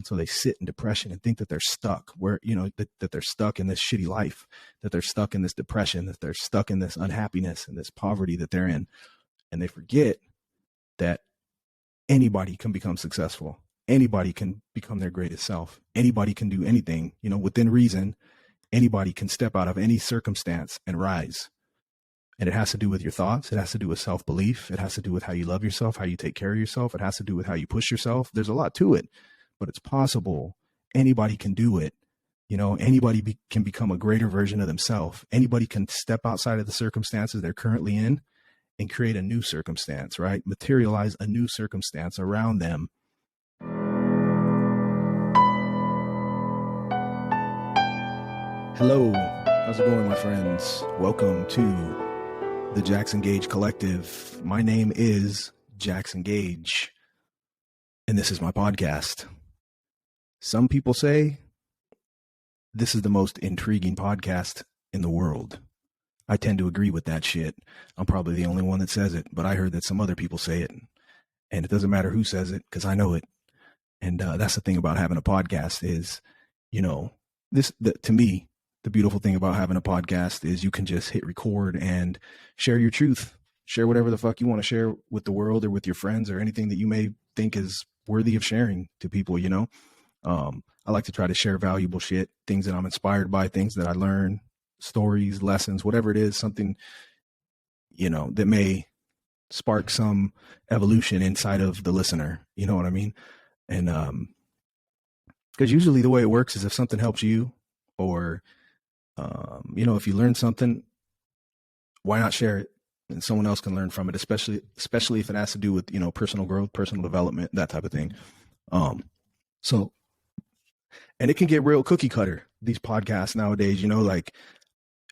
And so they sit in depression and think that they're stuck that they're stuck in this shitty life, that they're stuck in this depression, that they're stuck in this unhappiness and this poverty that they're in. And they forget that anybody can become successful. Anybody can become their greatest self. Anybody can do anything, within reason. Anybody can step out of any circumstance and rise. And it has to do with your thoughts. It has to do with self-belief. It has to do with how you love yourself, how you take care of yourself. It has to do with how you push yourself. There's a lot to it, but it's possible. Anybody can do it. Anybody can become a greater version of themselves. Anybody can step outside of the circumstances they're currently in and create a new circumstance, right? Materialize a new circumstance around them. Hello, how's it going, my friends? Welcome to the Jackson Gage Collective. My name is Jackson Gage, and this is my podcast. Some people say this is the most intriguing podcast in the world. I tend to agree with that shit. I'm probably the only one that says it, but I heard that some other people say it, and it doesn't matter who says it because I know it. And that's the thing about having a podcast is, to me, the beautiful thing about having a podcast is you can just hit record and share your truth, share whatever the fuck you want to share with the world or with your friends or anything that you may think is worthy of sharing to people. I like to try to share valuable shit, things that I'm inspired by, things that I learn, stories, lessons, whatever it is, something, that may spark some evolution inside of the listener. You know what I mean? And, because usually the way it works is if something helps you or, if you learn something, why not share it and someone else can learn from it, especially if it has to do with, personal growth, personal development, that type of thing. And it can get real cookie cutter, these podcasts nowadays,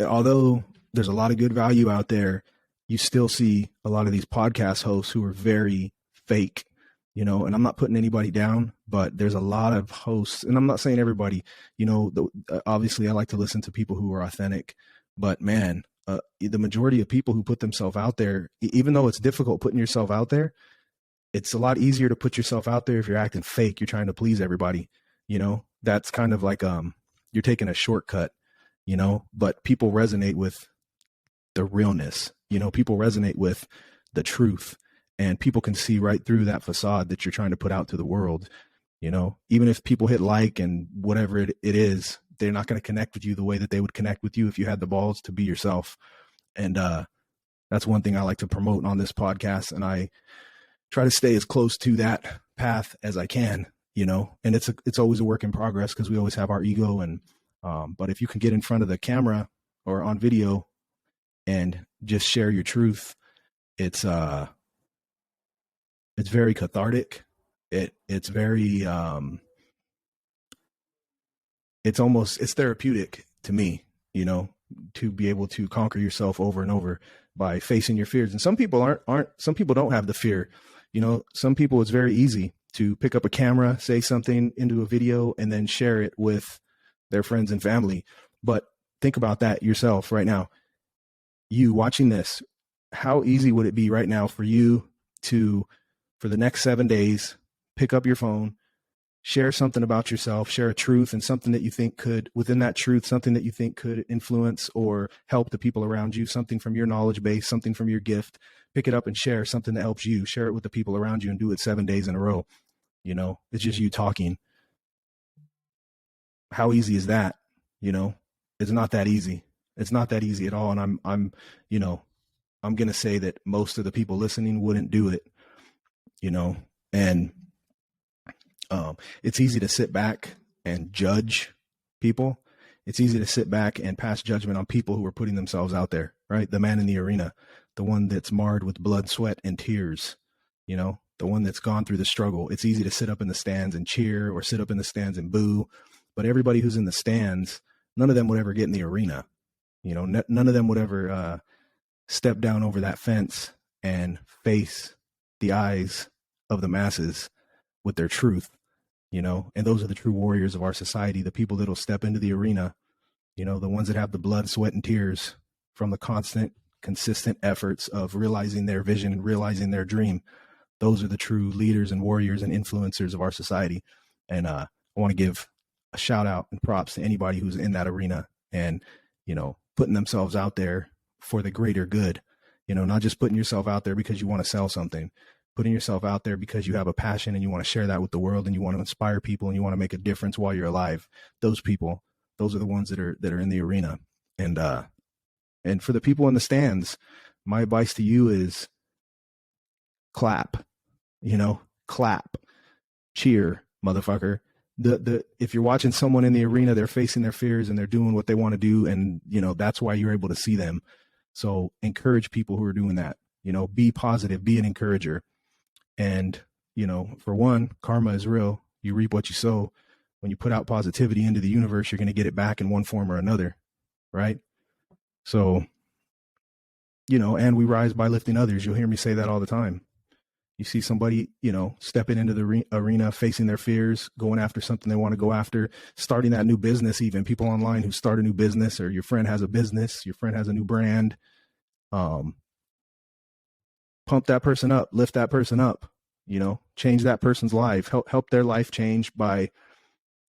although there's a lot of good value out there, you still see a lot of these podcast hosts who are very fake, and I'm not putting anybody down, but there's a lot of hosts, and I'm not saying everybody, obviously I like to listen to people who are authentic, but man, the majority of people who put themselves out there, even though it's difficult putting yourself out there, it's a lot easier to put yourself out there if you're acting fake, you're trying to please everybody, that's kind of like, you're taking a shortcut, but people resonate with the realness, people resonate with the truth. And people can see right through that facade that you're trying to put out to the world. Even if people hit like and whatever it is, they're not going to connect with you the way that they would connect with you if you had the balls to be yourself. And that's one thing I like to promote on this podcast. And I try to stay as close to that path as I can, and it's always a work in progress because we always have our ego. And but if you can get in front of the camera or on video and just share your truth, it's very cathartic. It's very, it's therapeutic to me, to be able to conquer yourself over and over by facing your fears. And some people some people don't have the fear, some people it's very easy to pick up a camera, say something into a video and then share it with their friends and family. But think about that yourself right now, you watching this, how easy would it be right now for you to, for the next 7 days, pick up your phone, share something about yourself, share a truth and something that you think could, within that truth, something that you think could influence or help the people around you, something from your knowledge base, something from your gift, pick it up and share something that helps you, share it with the people around you and do it 7 days in a row. It's just you talking. How easy is that? It's not that easy. It's not that easy at all. And I'm going to say that most of the people listening wouldn't do it. And it's easy to sit back and judge people. It's easy to sit back and pass judgment on people who are putting themselves out there, right? The man in the arena, the one that's marred with blood, sweat, and tears, the one that's gone through the struggle. It's easy to sit up in the stands and cheer or sit up in the stands and boo, but everybody who's in the stands, none of them would ever get in the arena. None of them would ever step down over that fence and face the eyes of the masses with their truth, and those are the true warriors of our society, the people that'll step into the arena, the ones that have the blood, sweat, and tears from the consistent efforts of realizing their vision and realizing their dream. Those are the true leaders and warriors and influencers of our society. And I want to give a shout out and props to anybody who's in that arena and, putting themselves out there for the greater good, not just putting yourself out there because you want to sell something, putting yourself out there because you have a passion and you want to share that with the world and you want to inspire people and you want to make a difference while you're alive. Those people, those are the ones that are in the arena. And for the people in the stands, my advice to you is clap, clap, cheer, motherfucker. If you're watching someone in the arena, they're facing their fears and they're doing what they want to do. And, that's why you're able to see them. So encourage people who are doing that, be positive, be an encourager. And, for one, karma is real. You reap what you sow. When you put out positivity into the universe, you're going to get it back in one form or another. Right. So, and we rise by lifting others. You'll hear me say that all the time. You see somebody, stepping into the arena, facing their fears, going after something they want to go after, starting that new business, even people online who start a new business, or your friend has a business, your friend has a new brand. Pump that person up, lift that person up, change that person's life, help their life change by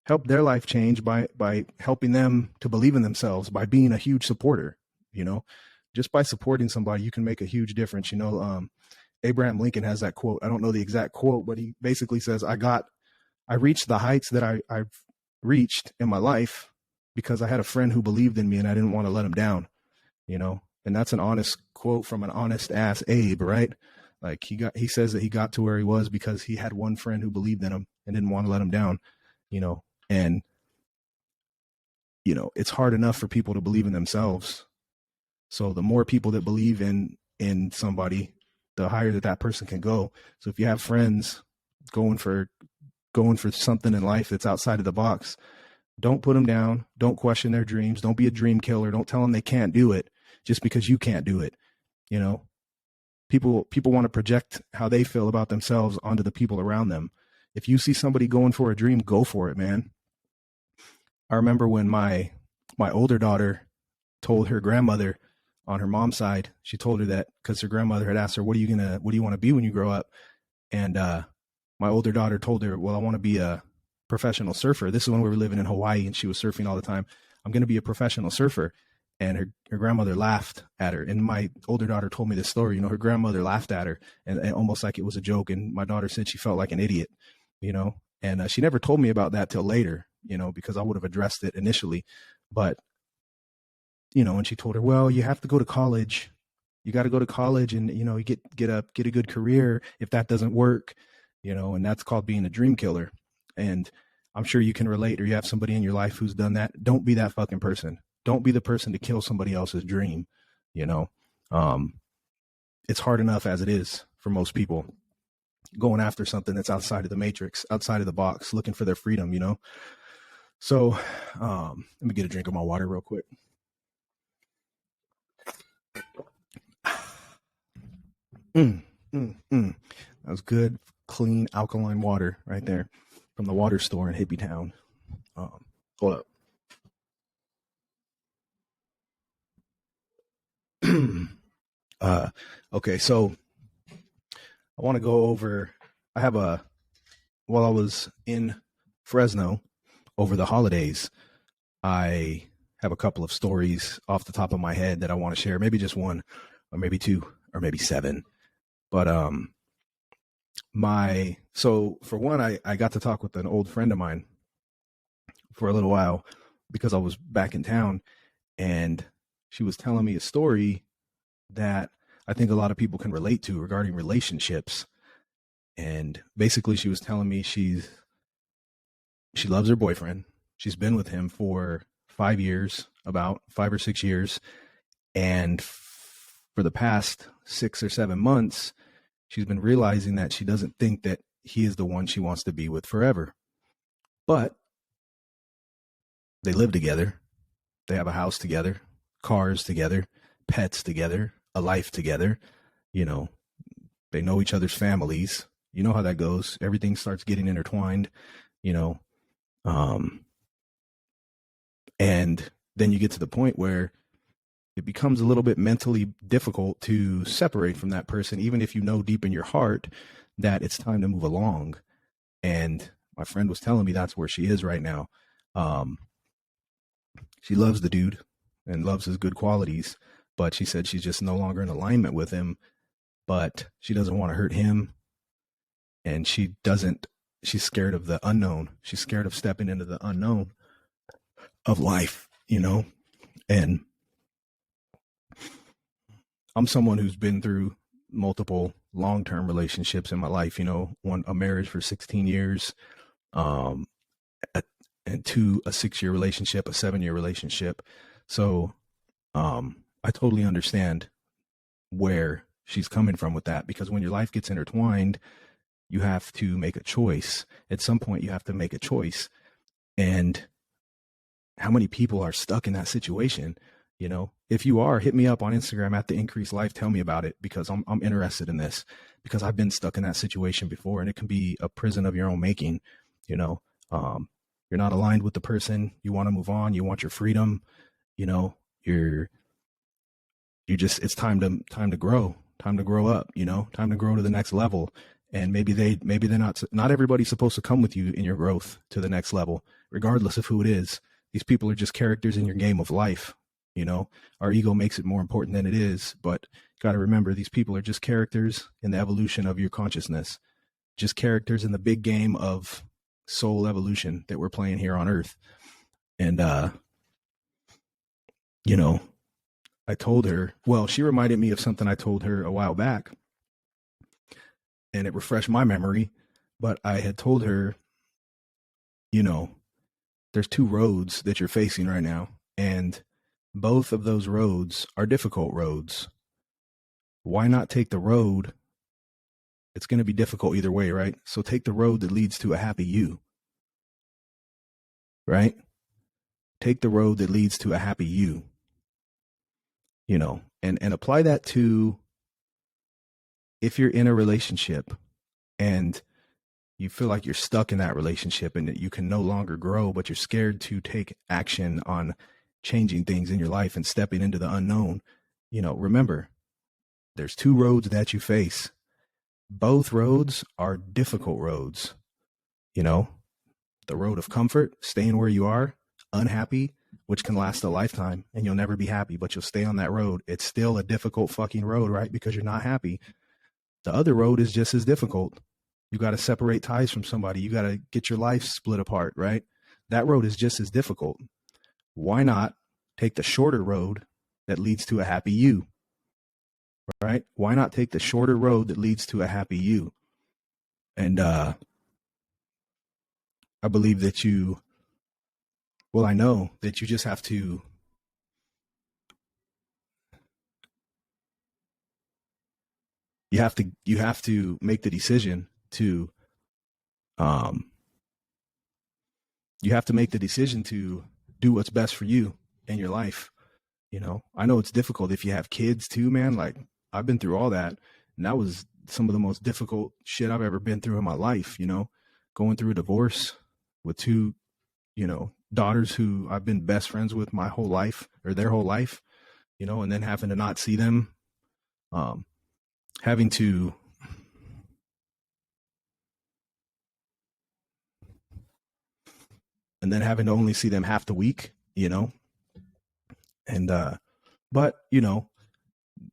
helping them to believe in themselves, by being a huge supporter. Just by supporting somebody, you can make a huge difference. Abraham Lincoln has that quote. I don't know the exact quote, but he basically says, I reached the heights that I've reached in my life because I had a friend who believed in me and I didn't want to let him down, and that's an honest quote from an honest ass Abe, right? Like he says that he got to where he was because he had one friend who believed in him and didn't want to let him down, and, it's hard enough for people to believe in themselves. So the more people that believe in somebody, the higher that person can go. So if you have friends going for something in life that's outside of the box, don't put them down. Don't question their dreams. Don't be a dream killer. Don't tell them they can't do it just because you can't do it. People want to project how they feel about themselves onto the people around them. If you see somebody going for a dream, go for it, man. I remember when my older daughter told her grandmother on her mom's side, she told her that because her grandmother had asked her, what do you want to be when you grow up? And my older daughter told her, well, I want to be a professional surfer. This is when we were living in Hawaii and she was surfing all the time. I'm going to be a professional surfer. And her grandmother laughed at her. And my older daughter told me this story, her grandmother laughed at her and almost like it was a joke. And my daughter said she felt like an idiot, and she never told me about that till later, because I would have addressed it initially. But and she told her, well, you have to go to college. You got to go to college and, you get a good career if that doesn't work, and that's called being a dream killer. And I'm sure you can relate, or you have somebody in your life who's done that. Don't be that fucking person. Don't be the person to kill somebody else's dream. It's hard enough as it is for most people going after something that's outside of the matrix, outside of the box, looking for their freedom, So let me get a drink of my water real quick. That was good, clean, alkaline water right there from the water store in Hippie Town. Hold up. Okay, so I want to go over, while I was in Fresno over the holidays, I have a couple of stories off the top of my head that I want to share, maybe just one or maybe two or maybe seven. But so for one, I got to talk with an old friend of mine for a little while because I was back in town, and she was telling me a story that I think a lot of people can relate to regarding relationships. And basically she was telling me she loves her boyfriend. She's been with him for 5 years, about 5 or 6 years. And for the past 6 or 7 months, she's been realizing that she doesn't think that he is the one she wants to be with forever. But they live together. They have a house together, cars together, pets together, a life together. They know each other's families. You know how that goes. Everything starts getting intertwined, and then you get to the point where it becomes a little bit mentally difficult to separate from that person, even if you know deep in your heart that it's time to move along. And my friend was telling me that's where she is right now. Um, she loves the dude and loves his good qualities, but she said she's just no longer in alignment with him, but she doesn't want to hurt him. And she's scared of the unknown. She's scared of stepping into the unknown of life, and I'm someone who's been through multiple long-term relationships in my life, a marriage for 16 years, um, and two, a 6-year relationship, a 7-year relationship. So, I totally understand where she's coming from with that, because when your life gets intertwined, you have to make a choice. At some point, you have to make a choice. And how many people are stuck in that situation? If you are, hit me up on Instagram at the Increased Life. Tell me about it, because I'm interested in this, because I've been stuck in that situation before, and it can be a prison of your own making. You're not aligned with the person. You want to move on. You want your freedom. You're it's time to grow, time to grow up, time to grow to the next level. And maybe they're not everybody's supposed to come with you in your growth to the next level, regardless of who it is. These people are just characters in your game of life. Our ego makes it more important than it is, but got to remember, these people are just characters in the evolution of your consciousness, just characters in the big game of soul evolution that we're playing here on Earth. And, I told her, well, she reminded me of something I told her a while back, and it refreshed my memory. But I had told her, there's two roads that you're facing right now, and both of those roads are difficult roads. Why not take the road? It's going to be difficult either way, right? So take the road that leads to a happy you, right? Take the road that leads to a happy you, and apply that to, if you're in a relationship and you feel like you're stuck in that relationship and that you can no longer grow, but you're scared to take action on changing things in your life and stepping into the unknown. Remember, there's two roads that you face. Both roads are difficult roads. The road of comfort, staying where you are, unhappy, which can last a lifetime, and you'll never be happy, but you'll stay on that road. It's still a difficult fucking road, right? Because you're not happy. The other road is just as difficult. You got to separate ties from somebody. You got to get your life split apart, right? That road is just as difficult. Why not take the shorter road that leads to a happy you, right? Why not take the shorter road that leads to a happy you? And I believe that I know that you just have to, you have to make the decision to, you have to make the decision to do what's best for you in your life. I know it's difficult if you have kids too, man. Like, I've been through all that, and that was some of the most difficult shit I've ever been through in my life. Going through a divorce with two, daughters who I've been best friends with my whole life, or their whole life, and then having to not see them, having to, and then having to only see them half the week, and, but,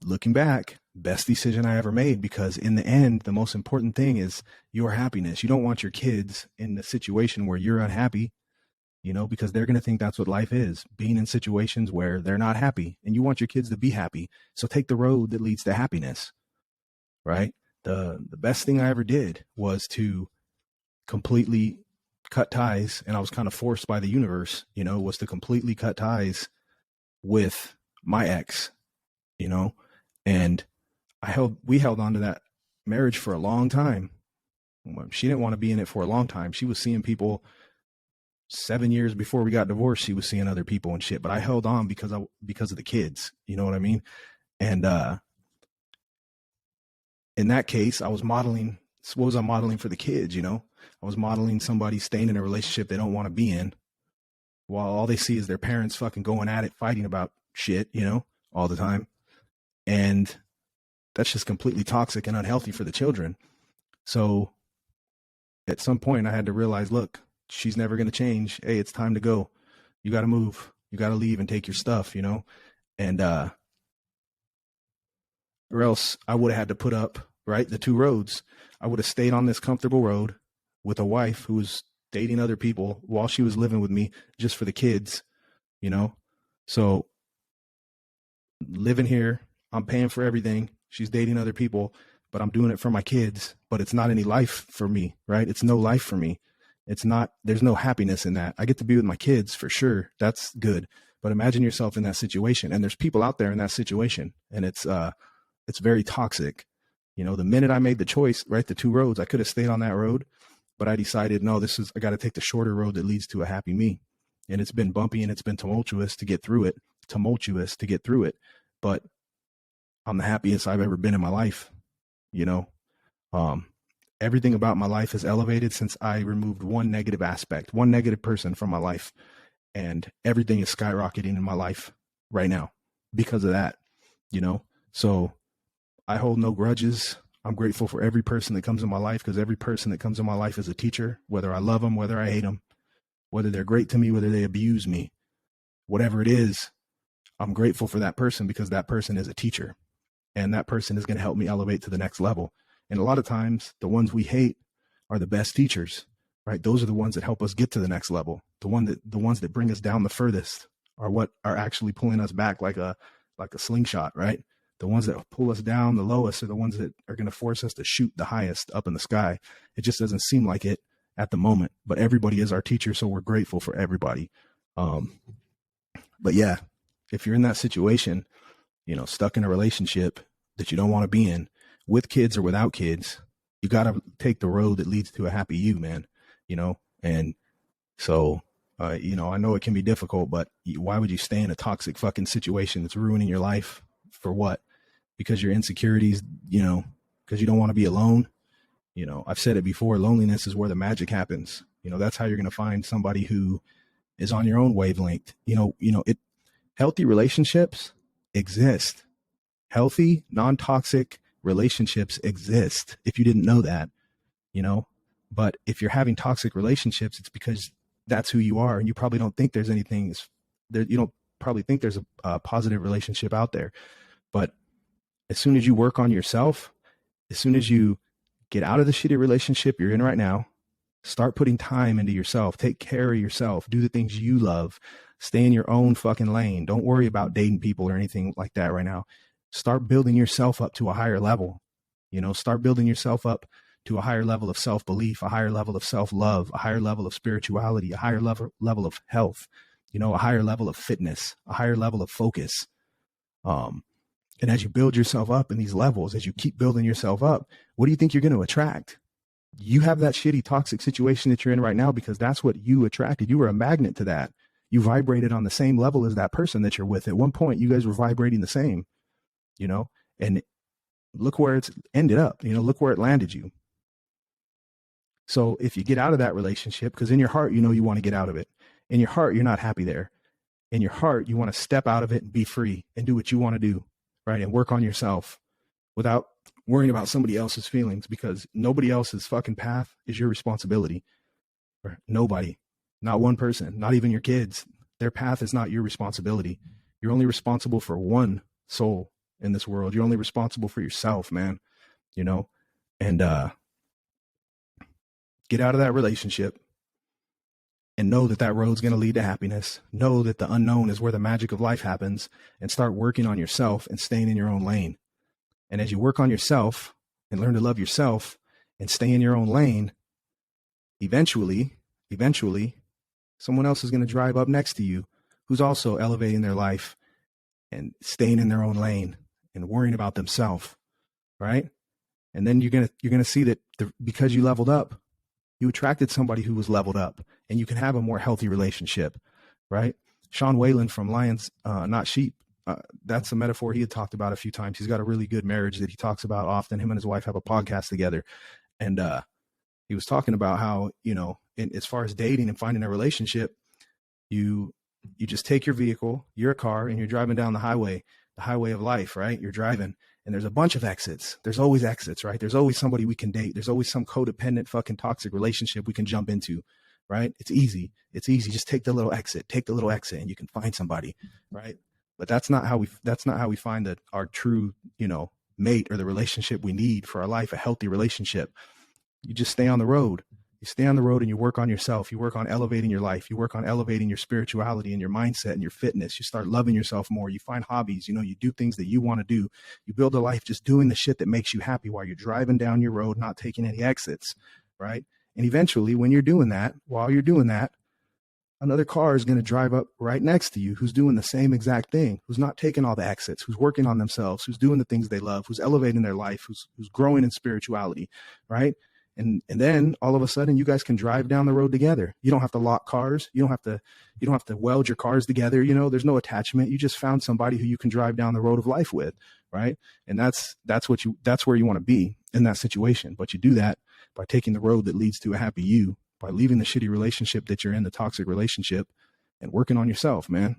looking back, best decision I ever made, because in the end, the most important thing is your happiness. You don't want your kids in the situation where you're unhappy, because they're going to think that's what life is, being in situations where they're not happy, and you want your kids to be happy. So take the road that leads to happiness, right? The best thing I ever did was to completely cut ties, and I was kind of forced by the universe, was to completely cut ties with my ex, and we held on to that marriage for a long time. She didn't want to be in it for a long time. She was seeing people 7 years before we got divorced. She was seeing other people and shit, but I held on because of the kids. You know what I mean? And, in that case, I was modeling. What was I modeling for the kids? I was modeling somebody staying in a relationship they don't want to be in, while all they see is their parents fucking going at it, fighting about shit, all the time. And that's just completely toxic and unhealthy for the children. So at some point I had to realize, look, she's never going to change. Hey, it's time to go. You got to move. You got to leave and take your stuff, you know? And, or else I would have had to put up, right, the two roads. I would have stayed on this comfortable road with a wife who was dating other people while she was living with me just for the kids, you know? So living here, I'm paying for everything. She's dating other people, but I'm doing it for my kids. But it's not any life for me, right? It's no life for me. It's not, there's no happiness in that. I get to be with my kids for sure. That's good. But imagine yourself in that situation. And there's people out there in that situation. And it's very toxic. You know, the minute I made the choice, right, the two roads, I could have stayed on that road, but I decided, no, I got to take the shorter road that leads to a happy me. And it's been bumpy and it's been tumultuous to get through it. But I'm the happiest I've ever been in my life. You know, everything about my life has elevated since I removed one negative aspect, one negative person from my life. And everything is skyrocketing in my life right now because of that, you know? So I hold no grudges. I'm grateful for every person that comes in my life, because every person that comes in my life is a teacher, whether I love them, whether I hate them, whether they're great to me, whether they abuse me, whatever it is, I'm grateful for that person because that person is a teacher and that person is going to help me elevate to the next level. And a lot of times the ones we hate are the best teachers, right? Those are the ones that help us get to the next level. The ones that bring us down the furthest are what are actually pulling us back like a slingshot, right? The ones that pull us down the lowest are the ones that are going to force us to shoot the highest up in the sky. It just doesn't seem like it at the moment, but everybody is our teacher. So we're grateful for everybody. But yeah, if you're in that situation, you know, stuck in a relationship that you don't want to be in, with kids or without kids, you got to take the road that leads to a happy you, man, you know? And so, you know, I know it can be difficult, but why would you stay in a toxic fucking situation that's ruining your life for what? Because your insecurities, you know, because you don't want to be alone. You know, I've said it before, loneliness is where the magic happens. You know, that's how you're going to find somebody who is on your own wavelength. Healthy relationships exist. Healthy, non-toxic relationships exist. If you didn't know that, you know, but if you're having toxic relationships, it's because that's who you are. And you probably don't think there's anything there. You don't probably think there's a positive relationship out there. But as soon as you work on yourself, as soon as you get out of the shitty relationship you're in right now, start putting time into yourself, take care of yourself, do the things you love, stay in your own fucking lane. Don't worry about dating people or anything like that right now. Start building yourself up to a higher level. You know, start building yourself up to a higher level of self-belief, a higher level of self-love, a higher level of spirituality, a higher level of health, you know, a higher level of fitness, a higher level of focus. And as you build yourself up in these levels, as you keep building yourself up, what do you think you're going to attract? You have that shitty toxic situation that you're in right now because that's what you attracted. You were a magnet to that. You vibrated on the same level as that person that you're with. At one point, you guys were vibrating the same, you know, and look where it's ended up, you know, look where it landed you. So if you get out of that relationship, because in your heart, you know, you want to get out of it. In your heart, you're not happy there. In your heart, you want to step out of it and be free and do what you want to do, right? And work on yourself without worrying about somebody else's feelings, because nobody else's fucking path is your responsibility. Nobody, not one person, not even your kids. Their path is not your responsibility. You're only responsible for one soul in this world. You're only responsible for yourself, man, you know, and get out of that relationship and know that that road's going to lead to happiness. Know that the unknown is where the magic of life happens, and start working on yourself and staying in your own lane. And as you work on yourself and learn to love yourself and stay in your own lane, eventually, someone else is going to drive up next to you who's also elevating their life and staying in their own lane and worrying about themselves, right? And then you're going to see that because you leveled up, you attracted somebody who was leveled up, and you can have a more healthy relationship, right? Sean Whalen from Lions, Not Sheep, that's a metaphor he had talked about a few times. He's got a really good marriage that he talks about often. Him and his wife have a podcast together. And he was talking about how, you know, as far as dating and finding a relationship, you just take your vehicle, your car, and you're driving down the highway of life, right? You're driving, and there's a bunch of exits. There's always exits, right? There's always somebody we can date. There's always some codependent fucking toxic relationship we can jump into, right? It's easy. It's easy. Just take the little exit, and you can find somebody, right? But that's not how we find our true, mate, or the relationship we need for our life, a healthy relationship. You just stay on the road. You stay on the road and you work on yourself. You work on elevating your life. You work on elevating your spirituality and your mindset and your fitness. You start loving yourself more. You find hobbies. You do things that you want to do. You build a life just doing the shit that makes you happy while you're driving down your road, not taking any exits, right? And eventually, when you're doing that, while you're doing that, another car is going to drive up right next to you who's doing the same exact thing, who's not taking all the exits, who's working on themselves, who's doing the things they love, who's elevating their life, who's growing in spirituality, right? And then all of a sudden you guys can drive down the road together. You don't have to lock cars. You don't have to weld your cars together. There's no attachment. You just found somebody who you can drive down the road of life with, right? And that's where you want to be in that situation. But you do that by taking the road that leads to a happy you, by leaving the shitty relationship that you're in, the toxic relationship, and working on yourself, man.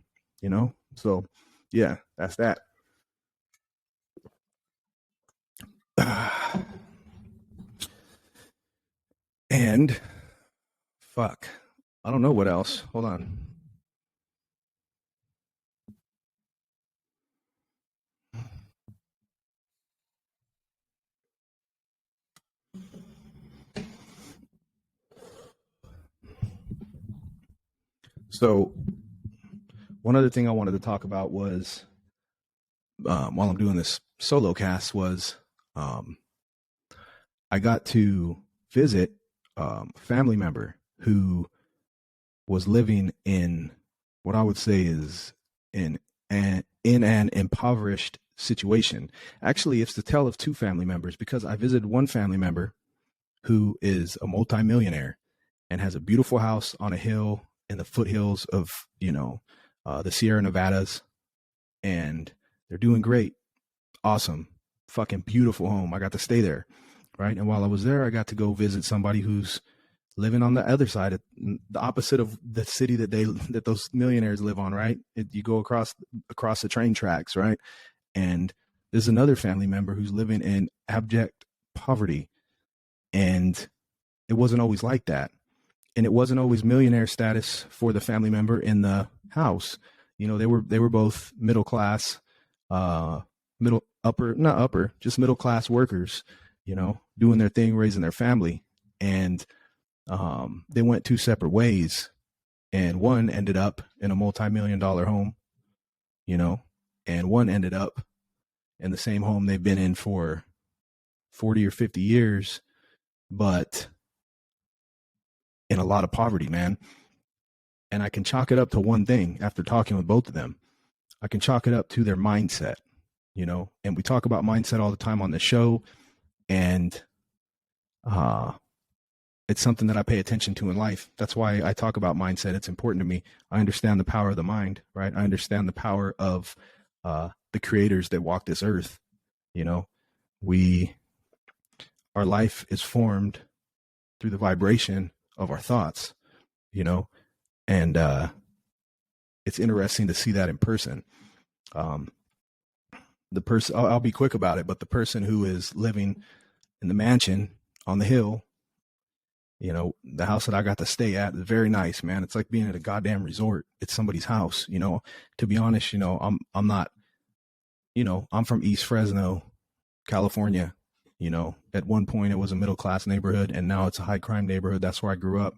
So yeah, that's that. And fuck, I don't know what else. Hold on. So one other thing I wanted to talk about was, while I'm doing this solo cast, was I got to visit a family member who was living in what I would say is in an impoverished situation. Actually, it's the tale of two family members, because I visited one family member who is a multimillionaire and has a beautiful house on a hill in the foothills of, the Sierra Nevadas, and they're doing great. Awesome. Fucking beautiful home. I got to stay there. Right. And while I was there, I got to go visit somebody who's living on the other side, the opposite of the city that those millionaires live on. Right. You go across the train tracks. Right. And there's another family member who's living in abject poverty. And it wasn't always like that. And it wasn't always millionaire status for the family member in the house. They were both middle class, middle upper, not upper, just middle class workers, doing their thing, raising their family. And they went two separate ways. And one ended up in a multi-million-dollar home, and one ended up in the same home they've been in for 40 or 50 years, but in a lot of poverty, man. And I can chalk it up to one thing after talking with both of them. I can chalk it up to their mindset, and we talk about mindset all the time on the show. And it's something that I pay attention to in life. That's why I talk about mindset. It's important to me. I understand the power of the mind, right? I understand the power of the creators that walk this earth. Our life is formed through the vibration of our thoughts, and it's interesting to see that in person. The person, I'll be quick about it, but the person who is living in the mansion on the hill, the house that I got to stay at is very nice, man. It's like being at a goddamn resort. It's somebody's house, to be honest. I'm not, I'm from East Fresno, California. At one point it was a middle-class neighborhood, and now it's a high crime neighborhood. That's where I grew up.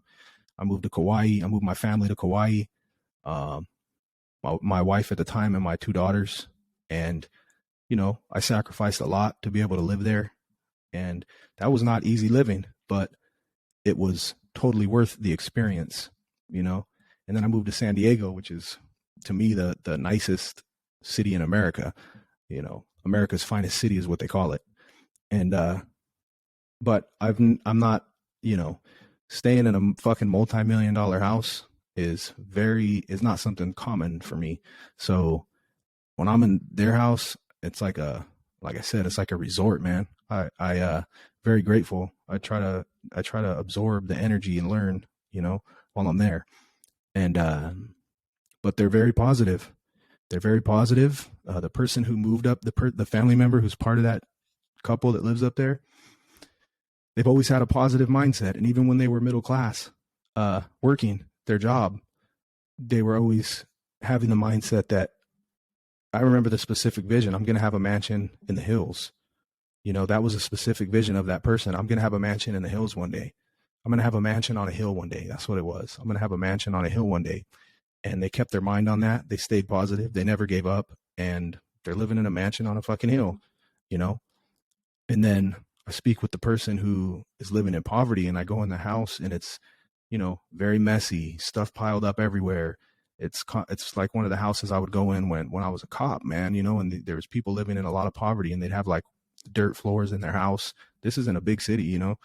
I moved to Kauai. I moved my family to Kauai. My wife at the time and my two daughters. And, I sacrificed a lot to be able to live there. And that was not easy living, but it was totally worth the experience, And then I moved to San Diego, which is, to me, the nicest city in America. America's finest city is what they call it. And, but I'm not, staying in a fucking multi-million-dollar house is not something common for me. So when I'm in their house, it's like I said, it's like a resort, man. I very grateful. I try to absorb the energy and learn, while I'm there. And, but they're very positive. They're very positive. The person who moved up, the family member who's part of that couple that lives up there, they've always had a positive mindset. And even when they were middle class, working their job, they were always having the mindset that, I remember the specific vision. I'm going to have a mansion in the hills. You know, that was a specific vision of that person. I'm going to have a mansion in the hills one day. I'm going to have a mansion on a hill one day. That's what it was. I'm going to have a mansion on a hill one day. And they kept their mind on that. They stayed positive. They never gave up. And they're living in a mansion on a fucking hill, you know? And then I speak with the person who is living in poverty, and I go in the house and it's, you know, very messy, stuff piled up everywhere. It's like one of the houses I would go in when I was a cop, man, you know, and there was people living in a lot of poverty, and they'd have like dirt floors in their house. This is in a big city, you know,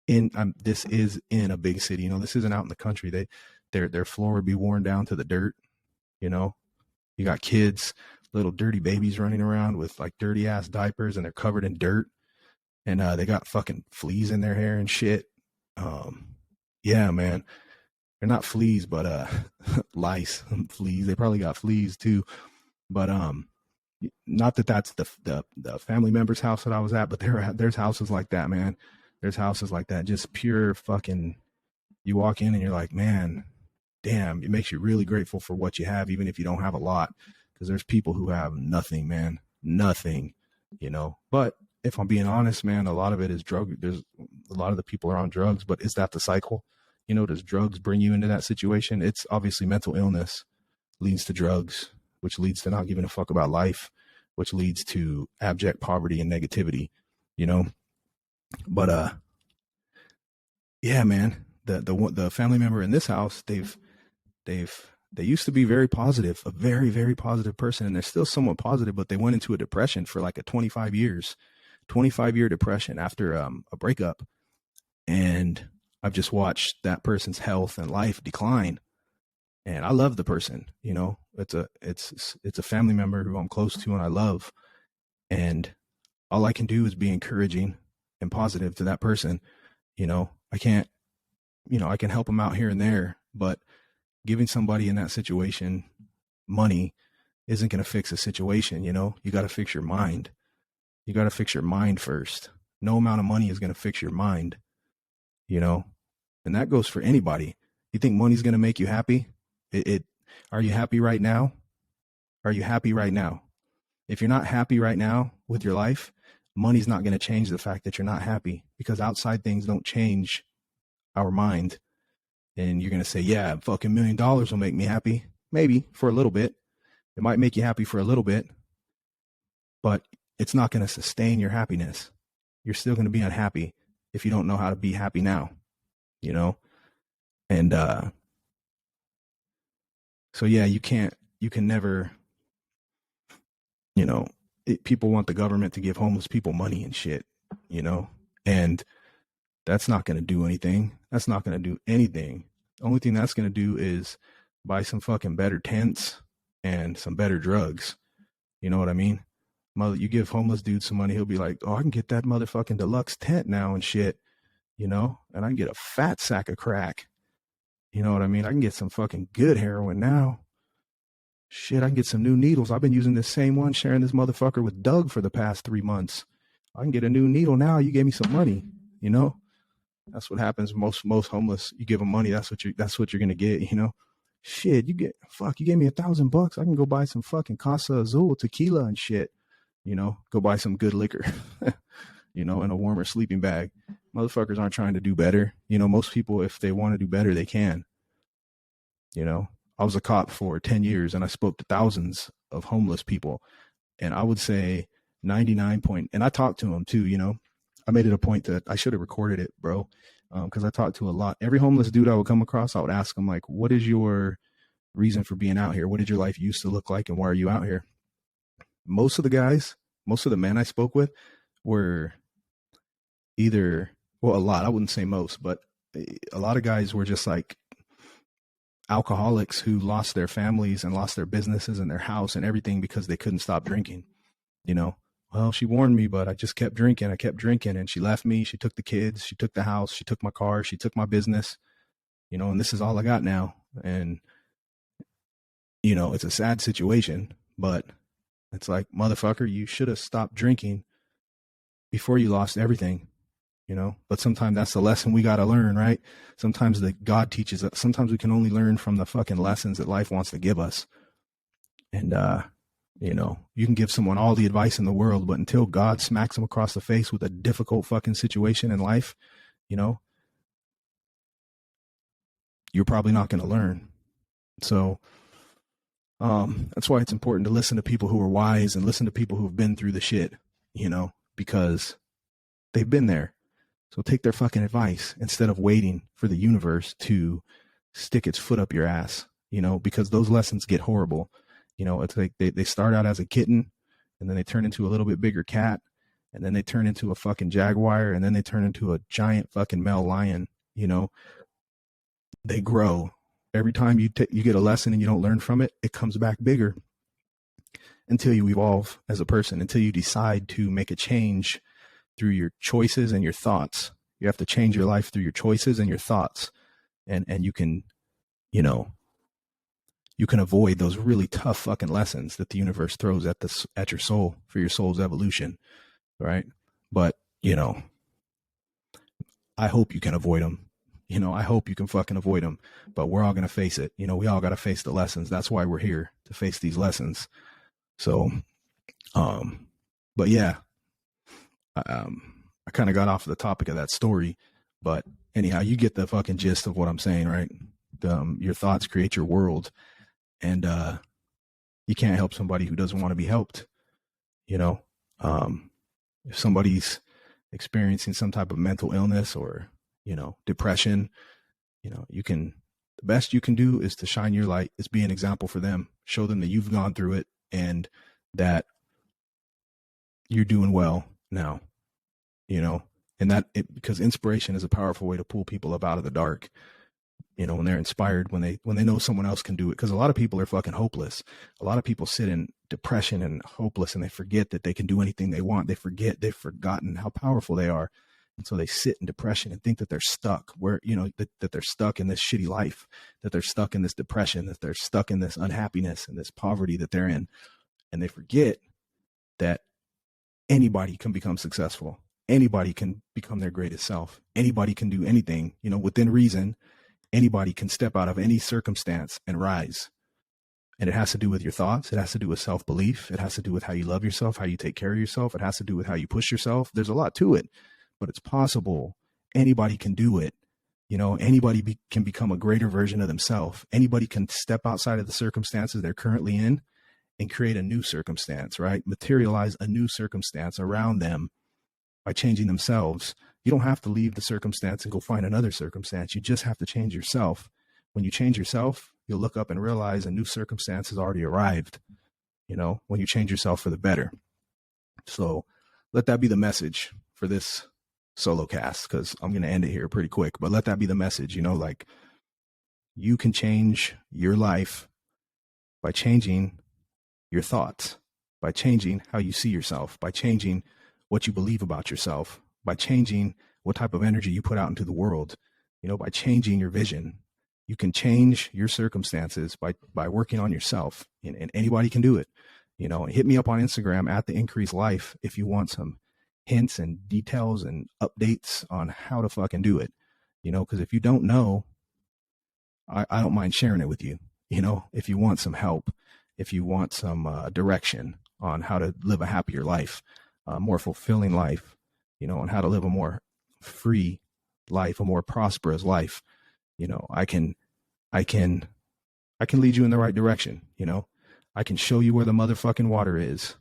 this is in a big city, you know, this isn't out in the country. Their floor would be worn down to the dirt, you know. You got kids, little dirty babies running around with like dirty ass diapers, and they're covered in dirt, and they got fucking fleas in their hair and shit. Yeah, man. They're not fleas, but lice, fleas. They probably got fleas too. But not that that's the family member's house that I was at, but there's houses like that, man. There's houses like that, just pure fucking. You walk in and you're like, man, damn. It makes you really grateful for what you have, even if you don't have a lot, because there's people who have nothing, man, nothing, you know. But if I'm being honest, man, a lot of it is drug. There's a lot of the people are on drugs, but is that the cycle? You know, does drugs bring you into that situation? It's obviously mental illness leads to drugs, which leads to not giving a fuck about life, which leads to abject poverty and negativity, you know? But, yeah, man, the family member in this house, they used to be very positive, a very, very positive person. And they're still somewhat positive, but they went into a depression for like a 25-year depression after a breakup. And I've just watched that person's health and life decline. And I love the person, you know. It's a family member who I'm close to and I love. And all I can do is be encouraging and positive to that person. You know, I can't, you know, I can help them out here and there, but giving somebody in that situation money isn't going to fix a situation. You know, you got to fix your mind. You got to fix your mind first. No amount of money is going to fix your mind, you know, and that goes for anybody. You think money's going to make you happy? Are you happy right now? Are you happy right now? If you're not happy right now with your life, money's not going to change the fact that you're not happy, because outside things don't change our mind. And you're going to say, yeah, fucking $1 million will make me happy. Maybe for a little bit. It might make you happy for a little bit, but it's not going to sustain your happiness. You're still going to be unhappy if you don't know how to be happy now, you know? And, so yeah, you can never, you know, people want the government to give homeless people money and shit, you know, and that's not going to do anything. That's not going to do anything. The only thing that's going to do is buy some fucking better tents and some better drugs. You know what I mean? You give homeless dude some money, he'll be like, oh, I can get that motherfucking deluxe tent now and shit, you know, and I can get a fat sack of crack. You know what I mean? I can get some fucking good heroin now. Shit, I can get some new needles. I've been using this same one, sharing this motherfucker with Doug for the past 3 months. I can get a new needle now. You gave me some money, you know? That's what happens. Most homeless, you give them money. That's what you're going to get, you know? Shit, you gave me $1,000. I can go buy some fucking Casa Azul tequila and shit, you know, go buy some good liquor, you know, in a warmer sleeping bag. Motherfuckers aren't trying to do better. You know, most people, if they want to do better, they can, you know? I was a cop for 10 years and I spoke to thousands of homeless people. And I would say 99 point, and I talked to them too, you know, I made it a point that I should have recorded it, bro. Cause I talked to a lot, every homeless dude I would come across, I would ask them like, what is your reason for being out here? What did your life used to look like? And why are you out here? Most of the men I spoke with were either, well, a lot, I wouldn't say most, but a lot of guys were just like alcoholics who lost their families and lost their businesses and their house and everything because they couldn't stop drinking. You know, well, she warned me, but I just kept drinking. I kept drinking and she left me. She took the kids. She took the house. She took my car. She took my business, and this is all I got now. And, it's a sad situation, But it's like, motherfucker, you should have stopped drinking before you lost everything, But sometimes that's the lesson we got to learn, right? Sometimes that God teaches us. Sometimes we can only learn from the fucking lessons that life wants to give us. And, you can give someone all the advice in the world, but until God smacks them across the face with a difficult fucking situation in life, you're probably not going to learn. So, that's why it's important to listen to people who are wise and listen to people who've been through the shit, because they've been there. So take their fucking advice instead of waiting for the universe to stick its foot up your ass, because those lessons get horrible. It's like they start out as a kitten and then they turn into a little bit bigger cat and then they turn into a fucking jaguar and then they turn into a giant fucking male lion. They grow. Every time you get a lesson and you don't learn from it, it comes back bigger until you evolve as a person, until you decide to make a change through your choices and your thoughts. You have to change your life through your choices and your thoughts. And you can, you can avoid those really tough fucking lessons that the universe throws at your soul for your soul's evolution. Right. But, I hope you can avoid them. I hope you can fucking avoid them, but we're all going to face it. We all got to face the lessons. That's why we're here, to face these lessons. So, but yeah, I kind of got off the topic of that story, but anyhow, you get the fucking gist of what I'm saying, right? Your thoughts create your world, and you can't help somebody who doesn't want to be helped. If somebody's experiencing some type of mental illness or, depression, the best you can do is to shine your light, is be an example for them, show them that you've gone through it and that you're doing well now, and because inspiration is a powerful way to pull people up out of the dark, when they're inspired, when they know someone else can do it. Because a lot of people are fucking hopeless. A lot of people sit in depression and hopeless and they forget that they can do anything they want. They've forgotten how powerful they are. And so they sit in depression and think that they're stuck that they're stuck in this shitty life, that they're stuck in this depression, that they're stuck in this unhappiness and this poverty that they're in. And they forget that anybody can become successful. Anybody can become their greatest self. Anybody can do anything, within reason. Anybody can step out of any circumstance and rise. And it has to do with your thoughts. It has to do with self-belief. It has to do with how you love yourself, how you take care of yourself. It has to do with how you push yourself. There's a lot to it, but it's possible. Anybody can do it. Anybody can become a greater version of themselves. Anybody can step outside of the circumstances they're currently in and create a new circumstance, right? Materialize a new circumstance around them by changing themselves. You don't have to leave the circumstance and go find another circumstance. You just have to change yourself. When you change yourself, you'll look up and realize a new circumstance has already arrived, when you change yourself for the better. So let that be the message for this Solocast, because I'm going to end it here pretty quick, but let that be the message, like you can change your life by changing your thoughts, by changing how you see yourself, by changing what you believe about yourself, by changing what type of energy you put out into the world, by changing your vision. You can change your circumstances by working on yourself, and anybody can do it. Hit me up on Instagram at The Increase Life if you want some hints and details and updates on how to fucking do it, because if you don't know, I don't mind sharing it with you. If you want some help, if you want some direction on how to live a happier life, a more fulfilling life, on how to live a more free life, a more prosperous life, I can lead you in the right direction. I can show you where the motherfucking water is.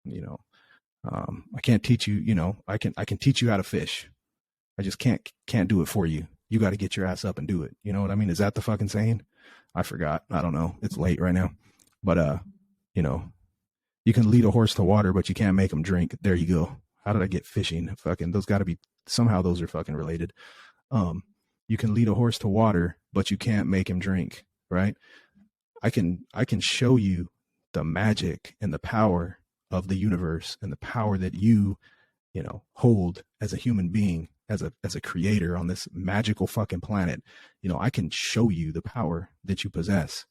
I can't teach you, I can teach you how to fish. I just can't do it for you. You got to get your ass up and do it. You know what I mean? Is that the fucking saying? I forgot. I don't know. It's late right now, but, you can lead a horse to water, but you can't make them drink. There you go. How did I get fishing? Fucking, those got to be, somehow those are fucking related. You can lead a horse to water, but you can't make him drink, right? I can show you the magic and the power of the universe and the power that you hold as a human being, as a creator on this magical fucking planet. I can show you the power that you possess.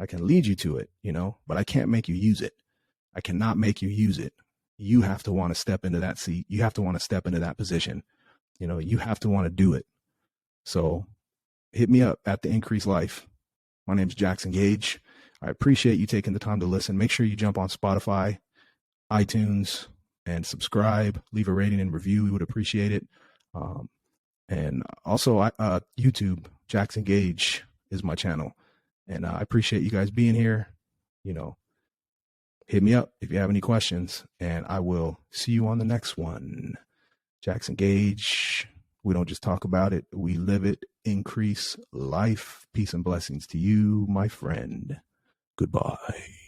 I can lead you to it, but I can't make you use it. I cannot make you use it. You have to want to step into that seat. You have to want to step into that position. You have to want to do it. So hit me up at The Increased Life. My name's Jackson Gage. I appreciate you taking the time to listen. Make sure you jump on Spotify, iTunes, and subscribe. Leave a rating and review. We would appreciate it. And also, YouTube, Jackson Gage is my channel. And I appreciate you guys being here. Hit me up if you have any questions, and I will see you on the next one. Jackson Gage. We don't just talk about it, we live it. Increase life. Peace and blessings to you, my friend. Goodbye.